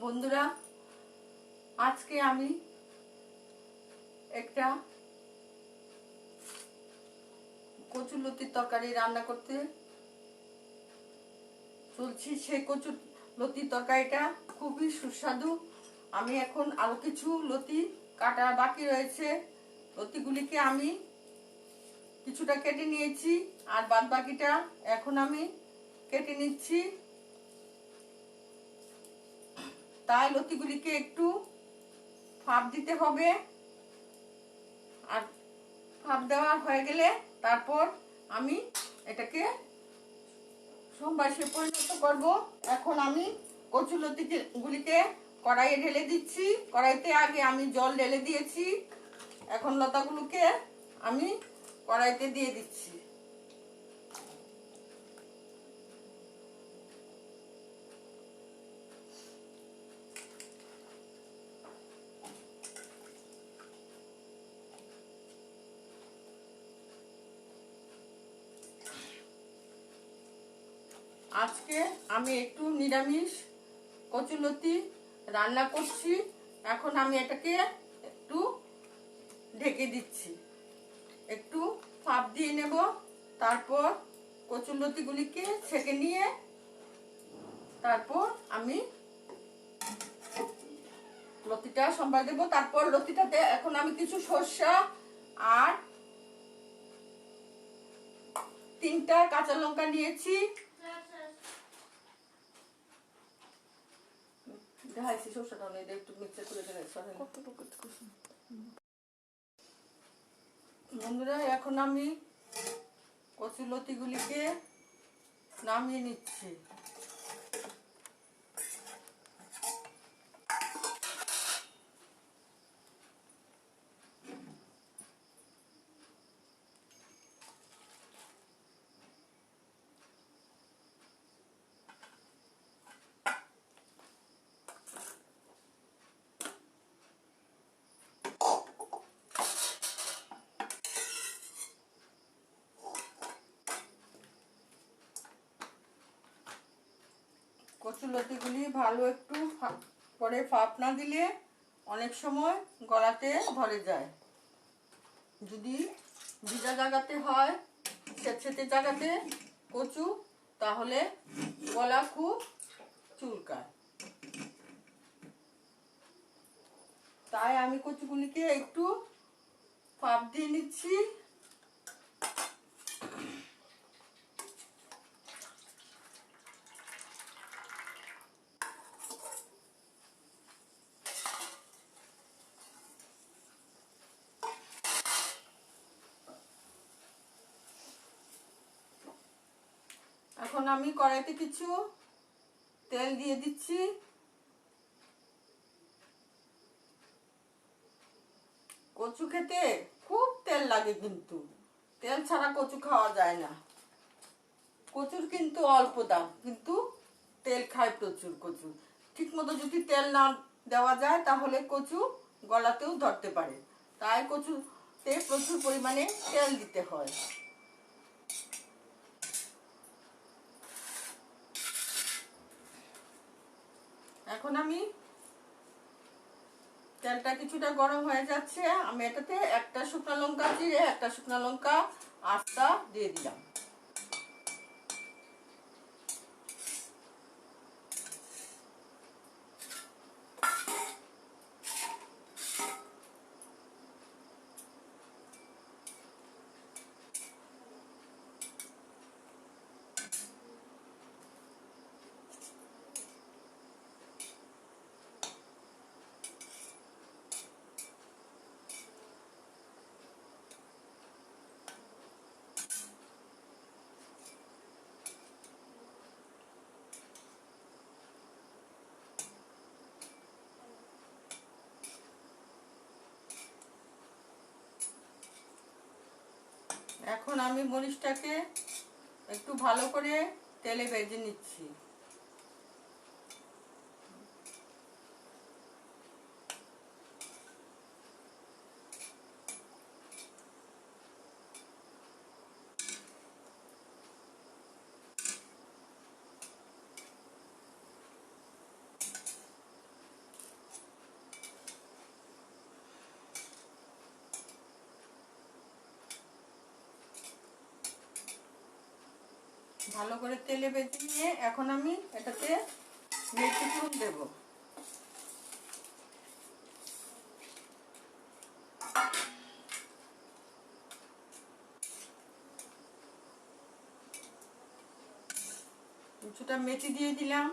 বন্ধুরা, আজকে আমি একটা কচুরলতির তরকারি রান্না করতে চলছি। সেই কচুরলতির তরকারিটা খুবই সুস্বাদু। আমি এখন আরো কিছু লতি কাটা বাকি রয়েছে। লতিগুলিকে আমি কিছুটা কেটে নিয়েছি, আর বাদ বাকিটা এখন আমি কেটে নিচ্ছি। তাই লতিগুলিকে একটু ভাপ দিতে হবে, আর ভাপ দেওয়া হয়ে গেলে তারপর আমি এটাকে সম্বাসে পরিণত করব। এখন আমি কচুরলতিগুলিকে কড়াইয়ে ঢেলে দিচ্ছি। কড়াইতে আগে আমি জল ঢেলে দিয়েছি, এখন লতাগুলোকে আমি কড়াইতে দিয়ে দিচ্ছি। আজকে আমি একটু নিরামিষ কচুরলতি রান্না করছি। এখন আমি এটাকে একটু ঢেকে দিচ্ছি, একটু ভাপ দিয়ে নেব। তারপর কচুরলতিগুলিকে ছেঁকে নিয়ে তারপর আমি লতিটা সম্বাদ দেবো। তারপর লতিটাতে এখন আমি কিছু সরষা আর 3টা কাঁচা লঙ্কা নিয়েছি। বন্ধুরা, এখন আমি কচুরলতিগুলিকে নামিয়ে নিচ্ছি। কচুরলতিগুলি ভালো একটু পরে ভাপ না দিলে অনেক সময় গলাতে ধরে যায়। যদি ভিজা জায়গাতে হয়, সেচেতে জায়গাতে কচু, তাহলে গলা খুব চুলকায়। তাই আমি কচুগুলিকে একটু ভাপ দিয়ে নিচ্ছি। এখন আমি কড়াইতে কিছু তেল দিয়ে দিচ্ছি। কচু খেতে খুব তেল লাগে, কিন্তু তেল ছাড়া কচু খাওয়া যায় না। কচুর কিন্তু অল্প দাম, কিন্তু তেল খায় প্রচুর। কচু ঠিক মতো যদি তেল না দেওয়া যায় তাহলে কচু গলাতেও ধরতে পারে। তাই কচুতে প্রচুর পরিমাণে তেল দিতে হয়। এখন আমি তেলটা কিছুটা গরম হয়ে যাচ্ছে, আমি এটাতে একটা শুকনো লঙ্কা চিড়ে, একটা শুকনো লঙ্কা আস্তা দিয়ে দিলাম। এখন আমি মরিচটাকে একটু ভালো করে তেলে ভেজে নিচ্ছি। ভালো করে তেলে ভেজে নিয়ে এখন আমি এটাতে মেথি ফোড়ন দেব। কিছুটা মেথি দিয়ে দিলাম।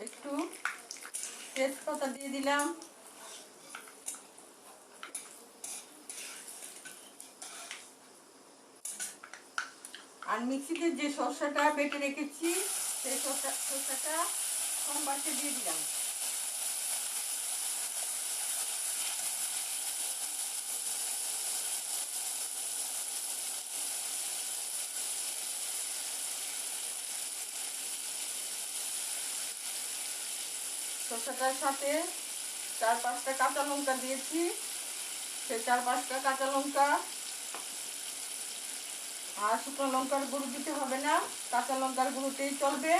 একটু তেজপাতা দিয়ে দিলাম। আর মিক্সিতে যে সরষাটা বেটে রেখেছি সেই সরষাটা সোমবারকে দিয়ে দিলাম। সরষাটার সাথে 4-5টা কাঁচা লঙ্কা দিয়েছি। সেই 4-5টা কাঁচা লঙ্কা আর শুকনো লঙ্কার গুঁড়ো দিতে হবে না, কাঁচা লঙ্কার গুঁড়োতেই চলবে।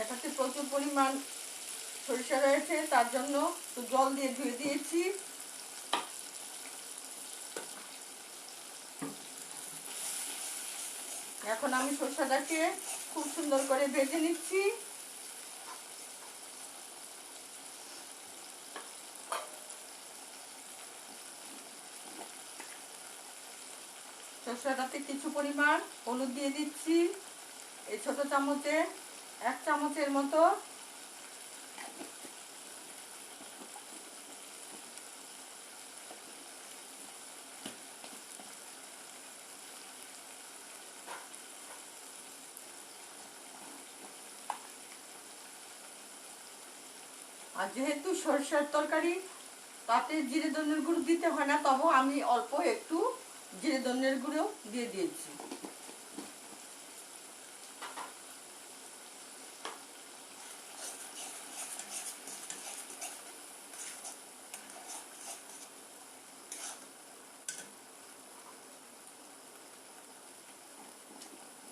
এটাতে প্রচুর পরিমাণ সরিষা রয়েছে, তার জন্য একটু জল দিয়ে ধুয়ে দিয়েছি। এখন আমি সরষাটাকে খুব সুন্দর করে ভেজে নিচ্ছি। সরষাটাতে কিছু পরিমাণ হলুদ দিয়ে দিচ্ছি, এই ছোট চামচে 1 চামচের মতো। আর যেহেতু সরষের তরকারি তাতে জিরে ধনের গুঁড়ো দিতে হয় না, তবু আমি অল্প একটু জিরে ধনের গুঁড়ো দিয়ে দিয়েছি।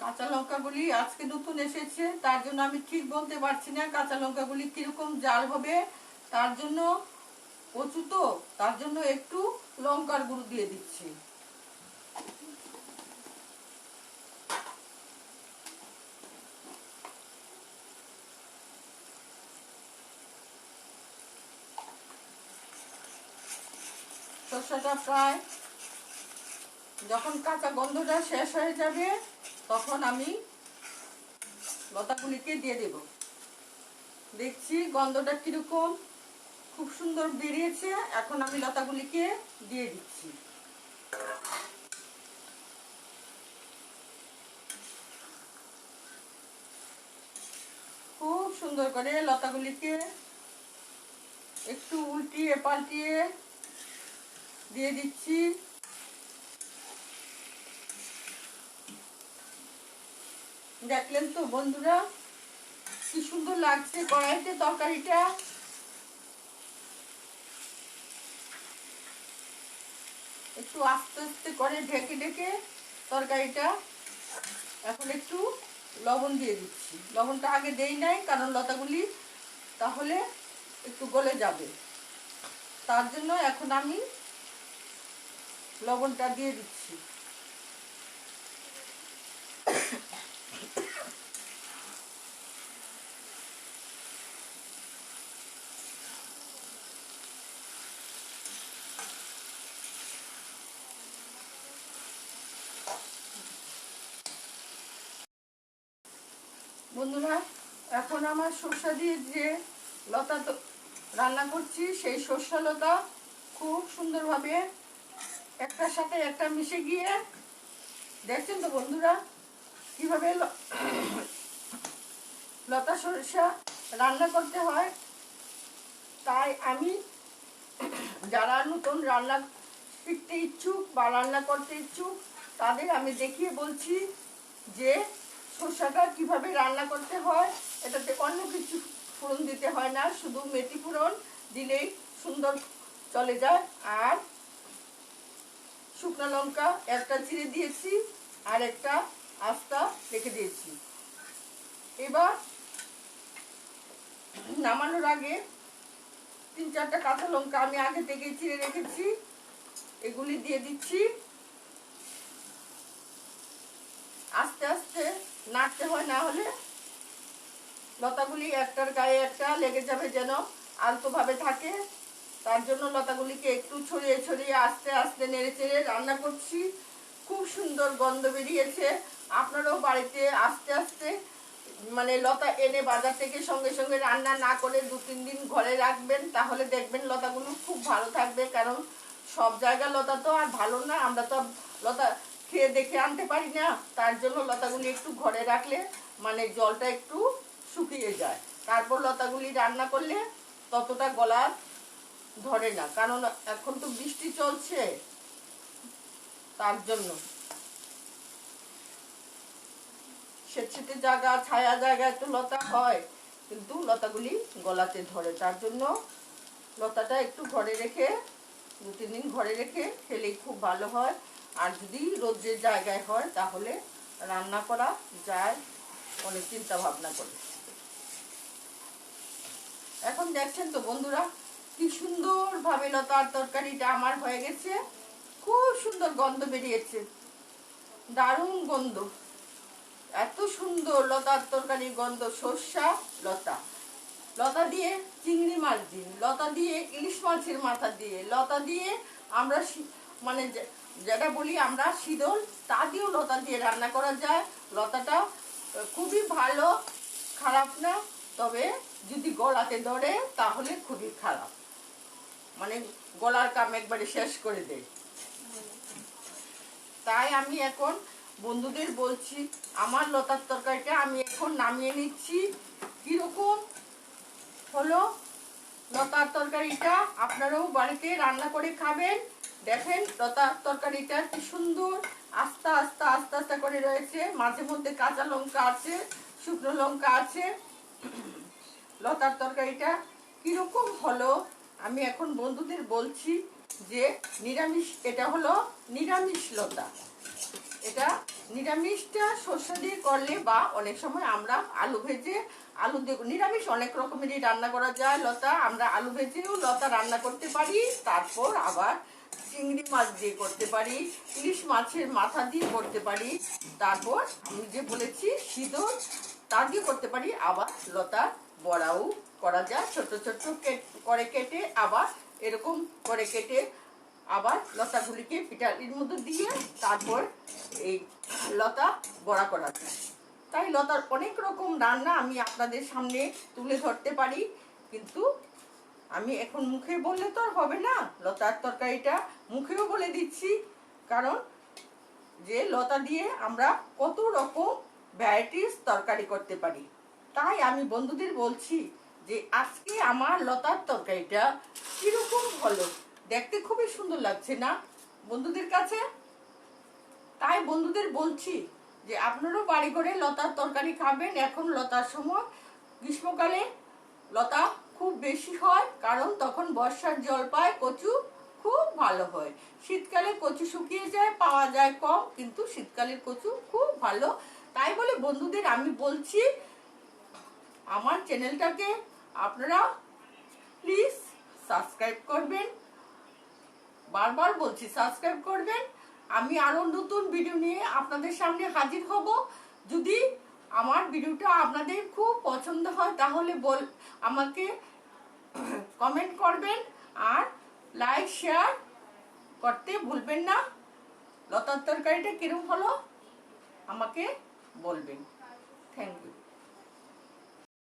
কাঁচা লঙ্কাগুলি আজকে নতুন এসেছে, তার জন্য আমি ঠিক বলতে পারছি না কাঁচা লঙ্কাগুলি কিরকম ঝাল হবে। তার জন্য কচু তো, তার জন্য একটু লঙ্কার গুঁড়ো দিয়ে দিচ্ছি। সরষেটা প্রায় যখন কাঁচা গন্ধটা শেষ হয়ে যাবে তখন আমি লতাগুলিকে দিয়ে দেব। দেখছি গন্ধটা কিরকম, খুব সুন্দর বেরিয়েছে। এখন আমি লতাগুলিকে দিয়ে দিচ্ছি। খুব সুন্দর করে লতাগুলিকে একটু উল্টিয়ে পাল্টিয়ে দিয়ে দিচ্ছি। দেখলেন তো বন্ধুরা কি সুন্দর লাগছে কড়াইতে তরকারিটা। একটু আস্তে আস্তে করে ঢেকে ঢেকে তরকারিটা এখন একটু লবণ দিয়ে দিচ্ছি। লবণটা আগে দেই নাই, কারণ লতাগুলি তাহলে একটু গলে যাবে, তার জন্য এখন আমি লবণটা দিয়ে দিচ্ছি। বন্ধুরা এখন আমার সরষা দিয়ে যে লতা তো রান্না করছি সেই সরষা লতা খুব সুন্দরভাবে একটার সাথে একটা মিশে গিয়ে, দেখছেন তো বন্ধুরা কিভাবে লতা সরষা রান্না করতে হয়। তাই আমি যারা নতুন রান্না শিখতে ইচ্ছুক বা রান্না করতে ইচ্ছুক তাদের আমি দেখিয়ে বলছি যে সরষাটা কিভাবে রান্না করতে হয়। এটাতে অন্য কিছু ফোড়ন দিতে হয় না, শুধু মেথি ফোড়ন দিলেই সুন্দর চলে যায়। আর শুকনো লঙ্কা একটা চিড়ে দিয়েছি আর একটা আস্তা রেখে দিয়েছি। এবার নামানোর আগে 3-4টা কাঁচা লঙ্কা আমি আগে থেকে চিড়ে রেখেছি, এগুলি দিয়ে দিচ্ছি। আস্তে আস্তে নাড়তে হয়, না হলে লতাগুলি একটার গায়ে একটা লেগে যাবে, যেন আলতোভাবে থাকে। তার জন্য লতাগুলিকে একটু ছড়িয়ে ছড়িয়ে আস্তে আস্তে নেড়ে চেড়ে রান্না করছি। খুব সুন্দর গন্ধ বেরিয়েছে। আপনারাও বাড়িতে আস্তে আস্তে মানে লতা এনে বাজার থেকে সঙ্গে সঙ্গে রান্না না করে 2-3 দিন ঘরে রাখবেন, তাহলে দেখবেন লতাগুলো খুব ভালো থাকবে। কারণ সব জায়গায় লতা তো আর ভালো না, আমরা তো লতা খেয়ে দেখে আনতে পারি না। তার জন্য লতাগুলি একটু ঘরে রাখলে মানে জলটা একটু শুকিয়ে যায়, তারপর লতাগুলি রান্না করলে ততটা গলা ধরে না। কারণ এখন তো বৃষ্টি চলছে, তার জন্য সেচেতে জায়গা ছায়া জায়গায় তো লতা হয়, কিন্তু লতাগুলি গলাতে ধরে। তার জন্য লতাটা একটু ঘরে রেখে 2-3 দিন ঘরে রেখে খেলেই খুব ভালো হয়। আর যদি রোদ্রের জায়গায় হয় তাহলে রান্না করা যায় অনেক চিন্তা ভাবনা করে। এখন দেখছেন তো বন্ধুরা কি সুন্দরভাবে লতার তরকারিটা আমার হয়ে গেছে। খুব সুন্দর গন্ধ বেরিয়েছে, দারুণ গন্ধ, এত সুন্দর লতার তরকারির গন্ধ। সর্ষা লতা, লতা দিয়ে চিংড়ি মাছ দিয়ে, লতা দিয়ে ইলিশ মাছের মাথা দিয়ে, লতা দিয়ে আমরা মানে যেটা বলি আমরা শীতল, তা দিয়েও লতা দিয়ে রান্না করা যায়। লতাটা খুবই ভালো, খারাপ না, তবে যদি গলাতে ধরে তাহলে খুবই খারাপ, মানে গলার কাম একবারে শেষ করে দেয়। তাই আমি এখন বন্ধুদের বলছি আমার লতার তরকারিটা আমি এখন নামিয়ে নিচ্ছি। কিরকম হলো লতার তরকারিটা, আপনারাও বাড়িতে রান্না করে খাবেন। দেখেন লতার তরকারিটা কি সুন্দর আস্তে আস্তে আস্তে আস্তে করে রয়েছে, মাঝে মধ্যে কাঁচা লঙ্কা আছে, শুকনো লঙ্কা আছে। লতার তরকারিটা কিরকম হলো আমি এখন বন্ধুদের বলছি যে নিরামিষ, এটা হলো নিরামিষ লতা। এটা নিরামিষটা সর্ষে দিয়ে করলে বা অনেক সময় আমরা আলু ভেজে আলু দিয়ে, নিরামিষ অনেক রকমেরই রান্না করা যায় লতা। আমরা আলু ভেজেও লতা রান্না করতে পারি, তারপর আবার চিংড়ি মাছ দিয়ে করতে পারি, ইলিশ মাছের মাথা দিয়ে করতে পারি, তারপর আমি যে বলেছি শীতল তা দিয়ে করতে পারি। আবার লতার বড়াও করা যায়, ছোট ছোট করে কেটে আবার এরকম করে কেটে আবার লতাগুলিকে পিঠালির মধ্যে দিয়ে তারপর এই লতা বড়া করা যায়। তাই লতার অনেক রকম রান্না আমি আপনাদের সামনে তুলে ধরতে পারি, কিন্তু আমি এখন মুখে বললে তো আর হবে না। লতার তরকারিটা মুখেও বলে দিচ্ছি, কারণ যে লতা দিয়ে আমরা কত রকম ভ্যারাইটিস তরকারি করতে পারি। তাই আমি বন্ধুদের বলছি যে আজকে আমার লতার তরকারিটা কিরকম হলো, দেখতে খুবই সুন্দর লাগছে না বন্ধুদের কাছে? তাই বন্ধুদের বলছি যে আপনারাও বাড়ি করে লতার তরকারি খাবেন। এখন লতার সময়, গ্রীষ্মকালে লতা খুব বেশি হয়, কারণ তখন বর্ষার জল পায়, কচু খুব ভালো হয়। শীতকালে কচু শুকিয়ে যায়, পাওয়া যায় কম, কিন্তু শীতকালের কচু খুব ভালো। তাই বলে বন্ধুদের আমি বলছি আমার চ্যানেলটাকে আপনারা প্লিজ সাবস্ক্রাইব করবেন, বারবার বলছি সাবস্ক্রাইব করবেন। আমি আরো নতুন ভিডিও নিয়ে আপনাদের সামনে হাজির হব। যদি আমার ভিডিওটা আপনাদের খুব পছন্দ হয় তাহলে আমাকে কমেন্ট করবেন আর লাইক শেয়ার করতে ভুলবেন না। লতার তরকারিটা কিরকম হলো আমাকে বলবেন। Thank you.